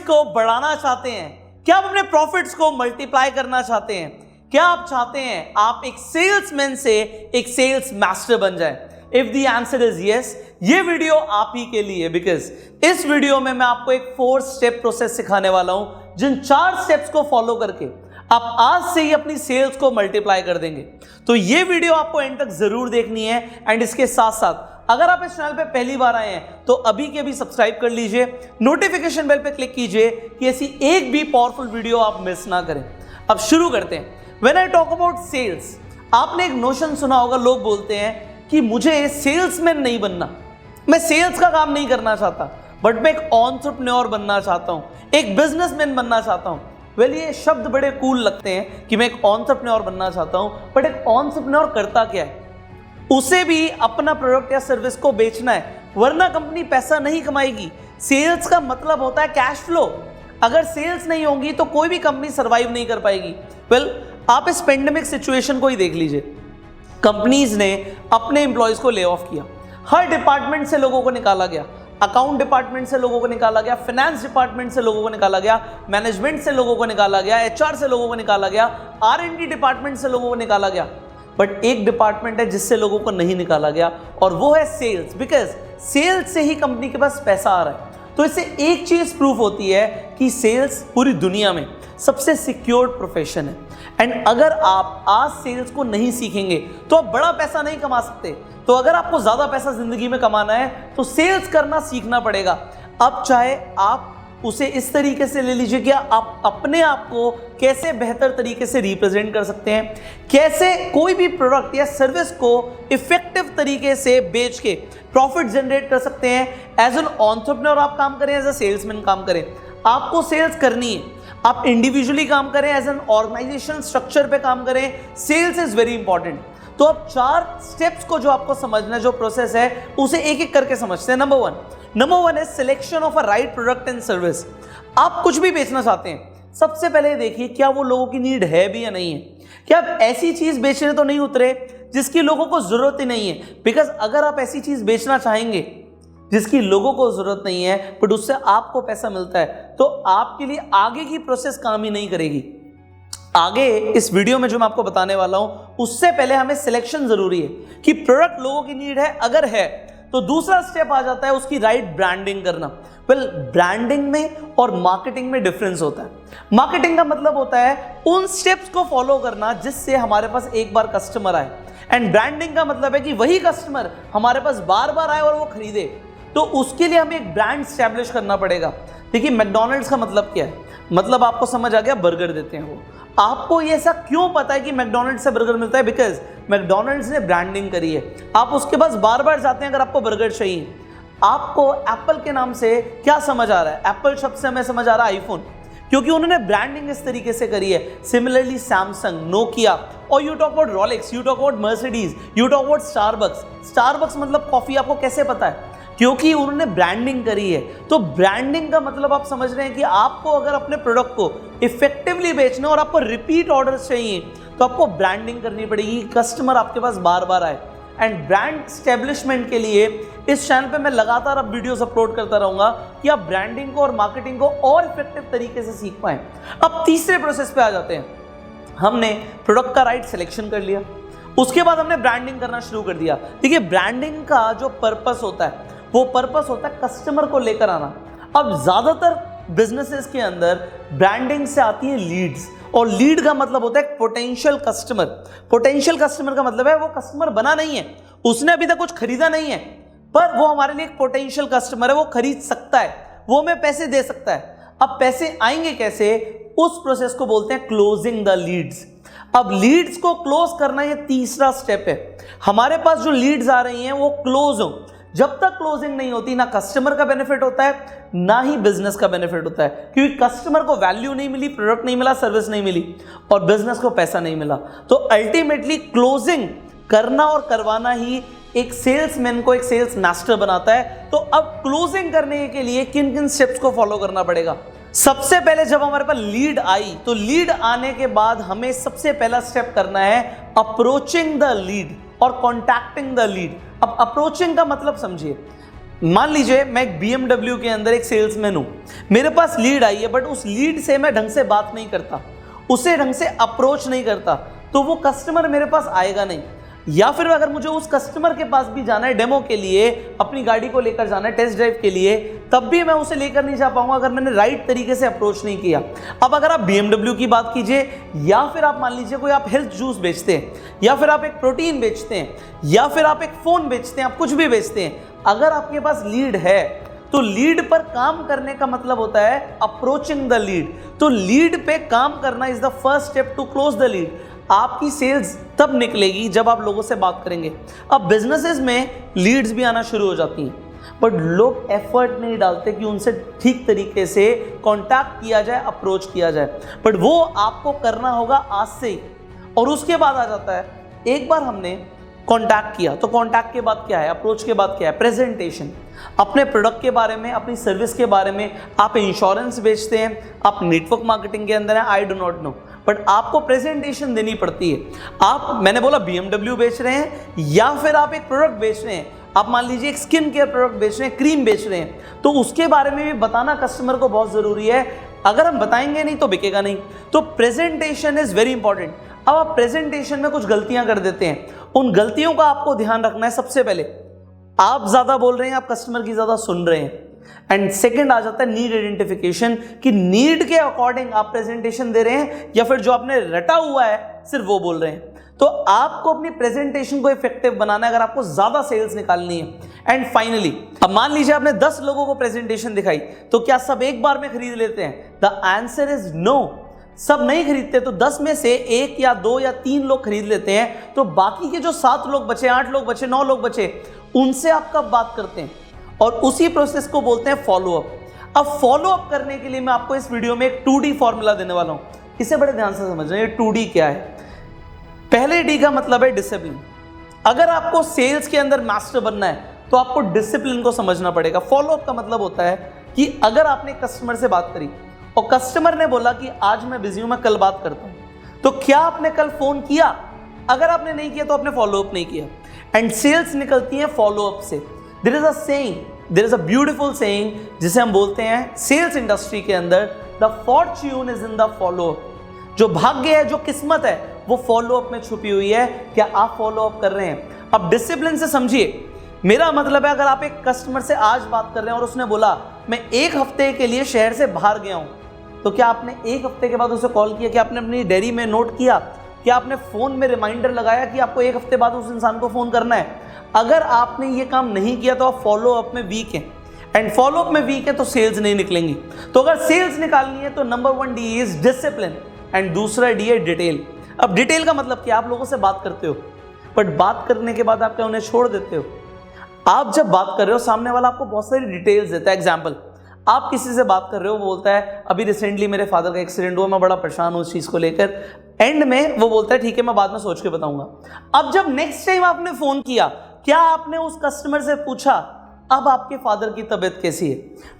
को बढ़ाना चाहते हैं? क्या आप अपने प्रॉफिट्स को मल्टीप्लाई करना चाहते हैं? क्या आप चाहते हैं आप एक सेल्समैन से एक सेल्स मास्टर बन जाए? If the answer is yes, ये वीडियो आप ही के लिए, बिकॉज इस वीडियो में मैं आपको एक 4 स्टेप प्रोसेस सिखाने वाला हूं, जिन 4 स्टेप्स को फॉलो करके आप आज से ही अपनी सेल्स को मल्टीप्लाई कर देंगे। तो ये वीडियो आपको एंड तक जरूर देखनी है। एंड इसके साथ साथ अगर आप इस चैनल पे पहली बार आए हैं तो अभी के अभी सब्सक्राइब कर लीजिए, नोटिफिकेशन बेल पे क्लिक कीजिए कि ऐसी एक भी पावरफुल वीडियो आप मिस ना करें। अब शुरू करते हैं। When I talk about sales, आपने एक नोशन सुना होगा, लोग बोलते हैं कि मुझे सेल्समैन नहीं बनना, मैं सेल्स का काम नहीं करना चाहता, बट मैं एक एंटरप्रेन्योर बनना चाहता हूं, एक बिजनेसमैन बनना चाहता हूं। वेल, ये शब्द बड़े कूल लगते हैं कि मैं एक एंटरप्रेन्योर बनना चाहता हूं, बट एक एंटरप्रेन्योर करता क्या है? उसे भी अपना प्रोडक्ट या सर्विस को बेचना है, वरना कंपनी पैसा नहीं कमाएगी। सेल्स का मतलब होता है कैश फ्लो। अगर सेल्स नहीं होगी तो कोई भी कंपनी सर्वाइव नहीं कर पाएगी। वेल, आप इस पेंडेमिक सिचुएशन को ही देख लीजिए। कंपनीज ने अपने एम्प्लॉयज को ले ऑफ किया, हर डिपार्टमेंट से लोगों को निकाला गया, अकाउंट डिपार्टमेंट से लोगों को निकाला गया, फाइनेंस डिपार्टमेंट से लोगों को निकाला गया, मैनेजमेंट से लोगों को निकाला गया, एचआर से लोगों को निकाला गया, आर&डी डिपार्टमेंट से लोगों को निकाला गया। बट एक डिपार्टमेंट है जिससे लोगों को नहीं निकाला गया, और वो है सेल्स। बिकॉज सेल्स से ही कंपनी के पास पैसा आ रहा है। तो इससे एक चीज प्रूफ होती है कि सेल्स पूरी दुनिया में सबसे सिक्योर्ड प्रोफेशन है। एंड अगर आप आज सेल्स को नहीं सीखेंगे तो आप बड़ा पैसा नहीं कमा सकते। तो अगर आपको ज्यादा पैसा जिंदगी में कमाना है तो सेल्स करना सीखना पड़ेगा। अब चाहे आप उसे इस तरीके से ले लीजिए कि आप अपने आप को कैसे बेहतर तरीके से रिप्रेजेंट कर सकते हैं, कैसे कोई भी प्रोडक्ट या सर्विस को इफेक्टिव तरीके से बेच के प्रॉफिट जनरेट कर सकते हैं। एज एन एंटरप्रेन्योर आप काम करें, एज अ सेल्समैन काम करें, आपको सेल्स करनी है। आप इंडिविजुअली काम करें, एज एन ऑर्गेनाइजेशन स्ट्रक्चर पे काम करें, सेल्स इज वेरी इंपॉर्टेंट। तो अब 4 स्टेप्स को जो आपको समझना है, जो प्रोसेस है, उसे एक एक करके समझते हैं। नंबर वन है selection of a right product and service. आप कुछ भी बेचना चाहते हैं, सबसे पहले देखिए क्या वो लोगों की नीड है भी या नहीं है। क्या आप ऐसी चीज बेचने तो नहीं उतरे जिसकी लोगों को जरूरत ही नहीं है? बिकॉज अगर आप ऐसी चीज बेचना चाहेंगे जिसकी लोगों को जरूरत नहीं है, बट उससे आपको पैसा मिलता है, तो आपके लिए आगे की प्रोसेस काम ही नहीं करेगी। आगे इस वीडियो में जो मैं आपको बताने वाला हूं, उससे पहले हमें सिलेक्शन जरूरी है कि प्रोडक्ट लोगों की नीड है। अगर है तो दूसरा स्टेप आ जाता है उसकी राइट ब्रांडिंग करना। वेल, ब्रांडिंग में और मार्केटिंग में डिफरेंस होता है। मार्केटिंग का मतलब होता है उन स्टेप्स को फॉलो करना जिससे हमारे पास एक बार कस्टमर आए, एंड ब्रांडिंग का मतलब है कि वही कस्टमर हमारे पास बार बार आए और वो खरीदे। तो उसके लिए हमें एक ब्रांड स्टैब्लिश करना पड़ेगा। देखिए, मैकडॉनल्ड्स का मतलब क्या है? मतलब आपको समझ आ गया, बर्गर देते हैं वो। आपको ये ऐसा क्यों पता है कि मैकडॉनल्ड्स से बर्गर मिलता है? बिकॉज मैकडॉनल्ड्स ने ब्रांडिंग करी है। आप उसके पास बार बार जाते हैं अगर आपको बर्गर चाहिए। आपको एप्पल के नाम से क्या समझ आ रहा है? एप्पल शब्द से हमें समझ आ रहा है आईफोन, क्योंकि उन्होंने ब्रांडिंग इस तरीके से करी है। सिमिलरली सैमसंग, नोकिया, और you talk about Rolex, you talk about Mercedes, you talk about Starbucks. Starbucks मतलब कॉफी, आपको कैसे पता है? क्योंकि उन्होंने ब्रांडिंग करी है। तो ब्रांडिंग का मतलब आप समझ रहे हैं कि आपको अगर अपने प्रोडक्ट को इफेक्टिवली बेचना और आपको रिपीट ऑर्डर्स चाहिए तो आपको ब्रांडिंग करनी पड़ेगी, कस्टमर आपके पास बार बार आए। एंड ब्रांड स्टैब्लिशमेंट के लिए इस चैनल पे मैं लगातार अब वीडियोस अपलोड करता रहूंगा कि आप ब्रांडिंग को और मार्केटिंग को और इफेक्टिव तरीके से सीख पाएं। अब तीसरे प्रोसेस पे आ जाते हैं। हमने प्रोडक्ट का राइट सिलेक्शन कर लिया, उसके बाद हमने ब्रांडिंग करना शुरू कर दिया। देखिए, ब्रांडिंग का जो पर्पस होता है वो पर्पस होता है कस्टमर को लेकर आना। अब ज्यादातर बिजनेसेस के अंदर ब्रांडिंग से आती है लीड्स, और लीड का मतलब होता है पोटेंशियल कस्टमर। पोटेंशियल कस्टमर का मतलब है वो कस्टमर बना नहीं है, उसने अभी तक कुछ खरीदा नहीं है, पर वो हमारे लिए एक पोटेंशियल कस्टमर है, वो खरीद सकता है, वो हमें पैसे दे सकता है। अब पैसे आएंगे कैसे? उस प्रोसेस को बोलते हैं क्लोजिंग द लीड्स। अब लीड्स को क्लोज करना ये तीसरा स्टेप है। हमारे पास जो लीड्स आ रही हैं वो क्लोज हो। जब तक क्लोजिंग नहीं होती, ना कस्टमर का बेनिफिट होता है ना ही बिजनेस का बेनिफिट होता है, क्योंकि कस्टमर को वैल्यू नहीं मिली, प्रोडक्ट नहीं मिला, सर्विस नहीं मिली, और बिजनेस को पैसा नहीं मिला। तो अल्टीमेटली क्लोजिंग करना और करवाना ही एक सेल्समैन को एक सेल्स मास्टर बनाता है। तो अब क्लोजिंग करने के लिए किन किन स्टेप्स को फॉलो करना पड़ेगा? सबसे पहले जब हमारे पास लीड आई, तो लीड आने के बाद हमें सबसे पहला स्टेप करना है अप्रोचिंग द लीड और कॉन्टैक्टिंग द लीड। अब अप्रोचिंग का मतलब समझिए, मान लीजिए मैं एक BMW के अंदर एक सेल्समैन हूं, मेरे पास लीड आई है, बट उस लीड से मैं ढंग से बात नहीं करता, उसे ढंग से अप्रोच नहीं करता, तो वो कस्टमर मेरे पास आएगा नहीं। या फिर अगर मुझे उस कस्टमर के पास भी जाना है डेमो के लिए, अपनी गाड़ी को लेकर जाना है टेस्ट ड्राइव के लिए, तब भी मैं उसे लेकर नहीं जा पाऊंगा अगर मैंने राइट तरीके से अप्रोच नहीं किया। अब अगर आप BMW की बात कीजिए, या फिर आप मान लीजिए कोई आप हेल्थ जूस बेचते हैं, या फिर आप एक प्रोटीन बेचते हैं, या फिर आप एक फोन बेचते हैं, आप कुछ भी बेचते हैं, अगर आपके पास लीड है तो लीड पर काम करने का मतलब होता है अप्रोचिंग द लीड। तो लीड पे काम करना is the first step to close the lead. आपकी सेल्स तब निकलेगी जब आप लोगों से बात करेंगे। अब बिजनेसेस में लीड्स भी आना शुरू हो जाती हैं, बट लोग एफर्ट नहीं डालते कि उनसे ठीक तरीके से कांटेक्ट किया जाए, अप्रोच किया जाए, बट वो आपको करना होगा आज से ही। और उसके बाद आ जाता है, एक बार हमने कांटेक्ट किया तो कांटेक्ट के बाद क्या है, अप्रोच के बाद क्या है, प्रेजेंटेशन। अपने प्रोडक्ट के बारे में, अपनी सर्विस के बारे में, आप इंश्योरेंस बेचते हैं, आप नेटवर्क मार्केटिंग के अंदर हैं, I do not know, but आपको प्रेजेंटेशन देनी पड़ती है। आप, मैंने बोला BMW बेच रहे हैं, या फिर आप एक प्रोडक्ट बेच रहे हैं, आप मान लीजिए एक स्किन केयर प्रोडक्ट बेच रहे हैं, क्रीम बेच रहे हैं, तो उसके बारे में भी बताना कस्टमर को बहुत जरूरी है। अगर हम बताएंगे नहीं तो बिकेगा नहीं। तो प्रेजेंटेशन इज वेरी इंपॉर्टेंट। अब आप प्रेजेंटेशन में कुछ गलतियां कर देते हैं, उन गलतियों का आपको ध्यान रखना है। सबसे पहले आप ज्यादा बोल रहे हैं, आप कस्टमर की ज्यादा सुन रहे हैं। एंड सेकंड आ जाता है नीड आइडेंटिफिकेशन, कि नीड के अकॉर्डिंग आप प्रेजेंटेशन दे रहे हैं या फिर जो आपने रटा हुआ है सिर्फ वो बोल रहे हैं। तो आपको अपनी प्रेजेंटेशन को इफेक्टिव बनाना है अगर आपको ज्यादा सेल्स निकालनी है। एंड फाइनली, अब मान लीजिए आपने 10 लोगों को प्रेजेंटेशन दिखाई, तो क्या सब एक बार में खरीद लेते हैं? द आंसर इज नो, सब नहीं खरीदते। तो 10 में से 1 या 2 या 3 लोग खरीद लेते हैं, तो बाकी के जो 7 लोग बचे, 8 लोग बचे, 9 लोग बचे, उनसे आप कब बात करते हैं? और उसी प्रोसेस को बोलते हैं फॉलोअप। अब फॉलोअप करने के लिए मैं आपको इस वीडियो में एक 2D फॉर्मूला देने वाला हूं, इसे बड़े ध्यान से समझना। ये 2D क्या है? पहले D का मतलब है डिसिप्लिन। अगर आपको सेल्स के अंदर मास्टर बनना है तो आपको डिसिप्लिन को समझना पड़ेगा। फॉलोअप का मतलब होता है कि अगर आपने कस्टमर से बात करी और कस्टमर ने बोला कि आज मैं बिजी हूं, मैं कल बात करता हूं, तो क्या आपने कल फोन किया? अगर आपने नहीं किया तो आपने फॉलोअप नहीं किया। एंड सेल्स निकलती है फॉलोअप से। There is a saying, there is a beautiful saying जिसे हम बोलते हैं सेल्स इंडस्ट्री के अंदर, the fortune is in the follow up. जो भाग्य है, जो किस्मत है, वो फॉलोअप में छुपी हुई है। क्या आप फॉलोअप कर रहे हैं? अब डिसिप्लिन से समझिए, मेरा मतलब है अगर आप एक कस्टमर से आज बात कर रहे हैं और उसने बोला मैं 1 हफ्ते के लिए शहर से बाहर गया हूं, तो क्या आपने 1 हफ्ते के बाद उसे कॉल किया? क्या आपने अपनी डायरी में नोट किया? क्या आपने फोन में रिमाइंडर लगाया कि आपको 1 हफ्ते बाद उस इंसान को फोन करना है? अगर आपने ये काम नहीं किया तो आप फॉलोअप में वीक हैं। एंड फॉलोअप में वीक है तो सेल्स नहीं निकलेंगी। तो अगर सेल्स निकालनी है तो number 1 D is discipline and दूसरा D है डिटेल। अब डिटेल का मतलब क्या? आप लोगों से बात करते हो, बट बात करने के बाद आप क्या उन्हें छोड़ देते हो? आप जब बात कर रहे हो, सामने वाला आपको बहुत सारी डिटेल्स देता है। एग्जाम्पल, आप किसी से बात कर रहे हो, वो बोलता है अभी रिसेंटली मेरे फादर का एक्सीडेंट हुआ, मैं बड़ा परेशान हूं उस चीज को लेकर। एंड में वो बोलता है ठीक है, मैं बाद में सोच के बताऊंगा। अब जब नेक्स्ट टाइम आपने फोन किया, क्या आपने उस कस्टमर से पूछा अब आपके फादर की तबीयत कैसी है?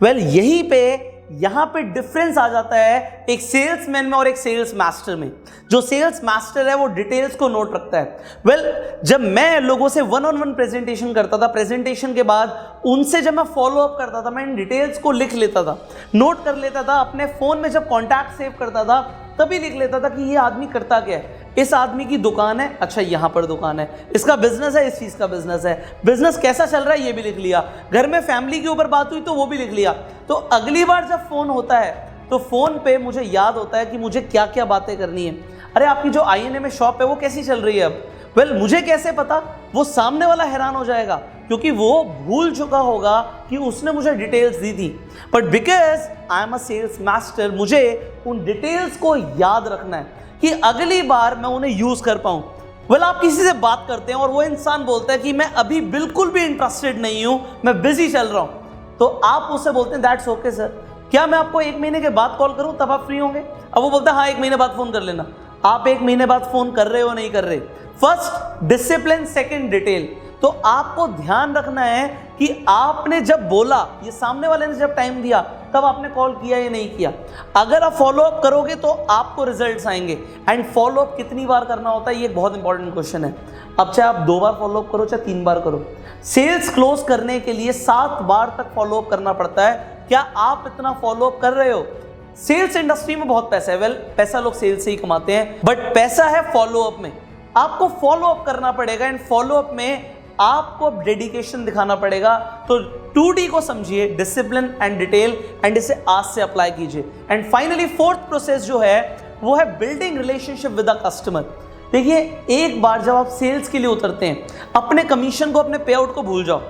वेल, यहीं पे यहां पे डिफरेंस आ जाता है एक सेल्समैन में और एक सेल्स मास्टर में। जो सेल्स मास्टर है वो डिटेल्स को नोट रखता है। वेल, जब मैं लोगों से 1-on-1 प्रेजेंटेशन करता था, प्रेजेंटेशन के बाद उनसे जब मैं फॉलो अप करता था, मैं इन डिटेल्स को लिख लेता था, नोट कर लेता था। अपने फोन में जब कॉन्टैक्ट सेव करता था तभी लिख लेता था कि ये आदमी करता क्या है। इस आदमी की दुकान है, अच्छा यहाँ पर दुकान है, इसका बिजनेस है, इस चीज का बिजनेस है, बिजनेस कैसा चल रहा है ये भी लिख लिया, घर में फैमिली के ऊपर बात हुई तो वो भी लिख लिया। तो अगली बार जब फोन होता है तो फोन पे मुझे याद होता है कि मुझे क्या क्या बातें करनी है। अरे आपकी जो INA में शॉप है वो कैसी चल रही है अब? वेल, मुझे कैसे पता? वो सामने वाला हैरान हो जाएगा क्योंकि वो भूल चुका होगा कि उसने मुझे डिटेल्स दी थी। But because I am a sales master, मुझे उन डिटेल्स को याद रखना है कि अगली बार मैं उन्हें यूज कर पाऊं। वेल, आप किसी से बात करते हैं और वो इंसान बोलता है कि मैं अभी बिल्कुल भी इंटरेस्टेड नहीं हूं, मैं बिजी चल रहा हूं, तो आप उससे बोलते हैं दैट्स ओके सर, क्या मैं आपको 1 महीने के बाद कॉल करूं तब आप फ्री होंगे? अब वो बोलता है हाँ 1 महीने बाद फोन कर लेना। आप 1 महीने बाद फोन कर रहे हो नहीं कर रहे? First discipline, second detail. तो आपको ध्यान रखना है कि आपने जब बोला, ये सामने वाले ने जब टाइम दिया तब आपने कॉल किया या नहीं किया। अगर आप फॉलो अप करोगे तो आपको रिजल्ट्स आएंगे। एंड फॉलो अप कितनी बार करना होता है ये एक बहुत इंपॉर्टेंट क्वेश्चन है। अब चाहे आप 2 बार फॉलो अप करो चाहे 3 बार करो, सेल्स क्लोज करने के लिए 7 बार तक फॉलो अप करना पड़ता है। क्या आप इतना फॉलो अप कर रहे हो? सेल्स इंडस्ट्री में बहुत पैसा है, पैसा लोग सेल्स से ही कमाते हैं, बट पैसा है फॉलो अप में। आपको फॉलो अप करना पड़ेगा एंड फॉलो अप में आपको डेडिकेशन दिखाना पड़ेगा। तो 2D को समझिए, डिसिप्लिन एंड डिटेल, एंड इसे आज से अप्लाई कीजिए। एंड फाइनली 4th प्रोसेस जो है वो है building relationship with the customer. देखिए, एक बार जब आप सेल्स के लिए उतरते हैं, अपने कमीशन को, अपने पे आउट को भूल जाओ।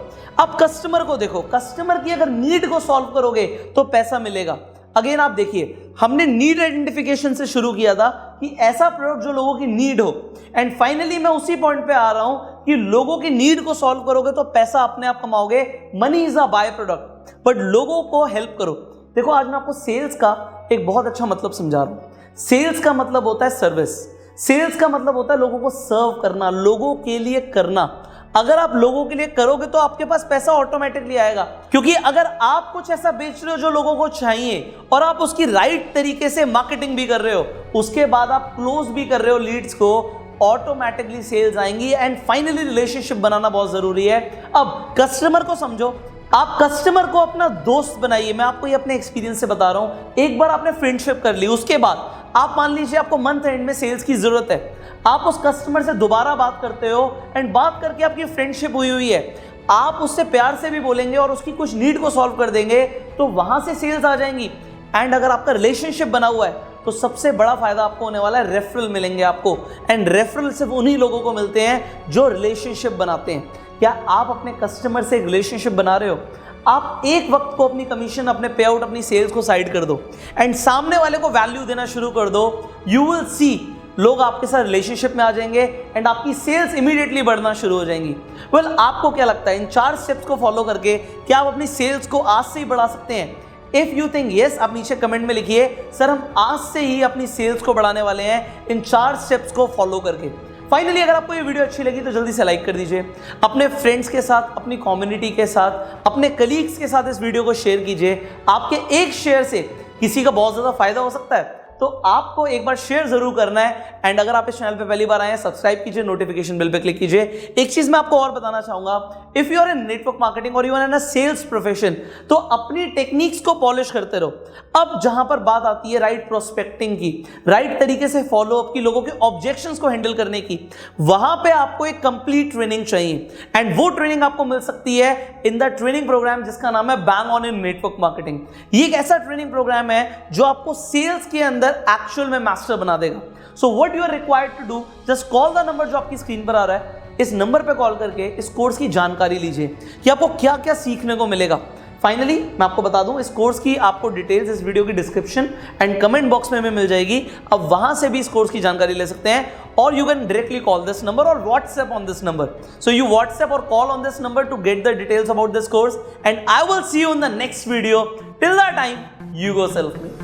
अब कस्टमर को देखो, कस्टमर की अगर नीड को सॉल्व करोगे तो पैसा मिलेगा। अगेन आप देखिए, हमने नीड आइडेंटिफिकेशन से शुरू किया था कि ऐसा प्रोडक्ट जो लोगों की नीड हो, एंड फाइनली मैं उसी पॉइंट पे आ रहा हूं कि लोगों की नीड को सॉल्व करोगे तो पैसा अपने आप कमाओगे। Money is a byproduct, but लोगों को हेल्प करो। देखो, आज मैं आपको सेल्स का एक बहुत अच्छा मतलब समझा रहा हूं। सेल्स का मतलब होता है सर्विस, सेल्स का मतलब होता है लोगों को सर्व करना, लोगों के लिए करना। अगर आप लोगों के लिए करोगे तो आपके पास पैसा ऑटोमेटिकली आएगा, क्योंकि अगर आप कुछ ऐसा बेच रहे हो जो लोगों को चाहिए और आप उसकी राइट तरीके से मार्केटिंग भी कर रहे हो, उसके बाद आप क्लोज भी कर रहे हो लीड्स को, ऑटोमेटिकली सेल्स आएंगी। एंड फाइनली रिलेशनशिप बनाना बहुत जरूरी है। अब कस्टमर को समझो, आप कस्टमर को अपना दोस्त बनाइए। मैं आपको ये अपने एक्सपीरियंस से बता रहा हूं। एक बार आपने फ्रेंडशिप कर ली, उसके बाद आप मान लीजिए आपको मंथ एंड में सेल्स की जरूरत है, आप उस कस्टमर से दोबारा बात करते हो एंड बात करके आपकी फ्रेंडशिप हुई है, आप उससे प्यार से भी बोलेंगे और उसकी कुछ नीड को सॉल्व कर देंगे, तो वहां से सेल्स आ जाएंगी। एंड अगर आपका रिलेशनशिप बना हुआ है तो सबसे बड़ा फायदा आपको होने वाला है, रेफरल मिलेंगे आपको। एंड रेफरल सिर्फ उन्हीं लोगों को मिलते हैं जो रिलेशनशिप बनाते हैं। क्या आप अपने कस्टमर से एक रिलेशनशिप बना रहे हो? आप एक वक्त को अपनी कमीशन, अपने पे आउट, अपनी सेल्स को साइड कर दो एंड सामने वाले को वैल्यू देना शुरू कर दो। यू विल सी, लोग आपके साथ रिलेशनशिप में आ जाएंगे एंड आपकी सेल्स इमीडिएटली बढ़ना शुरू हो जाएंगी। वेल, आपको क्या लगता है इन 4 स्टेप्स को फॉलो करके क्या आप अपनी सेल्स को आज से ही बढ़ा सकते हैं? इफ यू थिंक यस, आप नीचे कमेंट में लिखिए, सर हम आज से ही अपनी सेल्स को बढ़ाने वाले हैं इन 4 स्टेप्स को फॉलो करके। फाइनली, अगर आपको ये वीडियो अच्छी लगी तो जल्दी से लाइक कर दीजिए, अपने फ्रेंड्स के साथ, अपनी कम्युनिटी के साथ, अपने कलीग्स के साथ इस वीडियो को शेयर कीजिए। आपके एक शेयर से किसी का बहुत ज़्यादा फायदा हो सकता है, तो आपको एक बार शेयर जरूर करना है। एंड अगर आप इस चैनल पे पहली बार आए हैं, सब्सक्राइब कीजिए, नोटिफिकेशन बेल पे क्लिक कीजिए। एक चीज मैं आपको और बताना चाहूंगा, if you are in network marketing और you are in a sales profession, तो अपनी टेक्निक्स को पॉलिश करते रहो। अब जहां पर बात आती है राइट प्रोस्पेक्टिंग की, राइट तरीके से फॉलो अप की, लोगों के ऑब्जेक्शंस को हैंडल करने की, वहां पे आपको एक कंप्लीट ट्रेनिंग चाहिए। एंड वो ट्रेनिंग आपको मिल सकती है इन द ट्रेनिंग प्रोग्राम जिसका नाम है bang on in network marketing. ये एक ऐसा ट्रेनिंग प्रोग्राम है जो आपको सेल्स के अंदर एक्चुअल में मास्टर बना देगा। So what you are required to do, just call the number जो आपकी स्क्रीन पर आ रहा है। इस नंबर पे कॉल करके इस कोर्स की जानकारी लीजिए कि आपको क्या क्या सीखने को मिलेगा। फाइनली मैं आपको बता दूं, इस कोर्स की आपको डिटेल्स इस वीडियो की डिस्क्रिप्शन एंड कमेंट बॉक्स में मिल जाएगी। अब वहां से भी इस कोर्स की जानकारी ले सकते हैं, और you can directly call this number और WhatsApp on this number. So you WhatsApp और call on this number to get the details about this course, and I will see you in the next video. Till that time, you go self-made.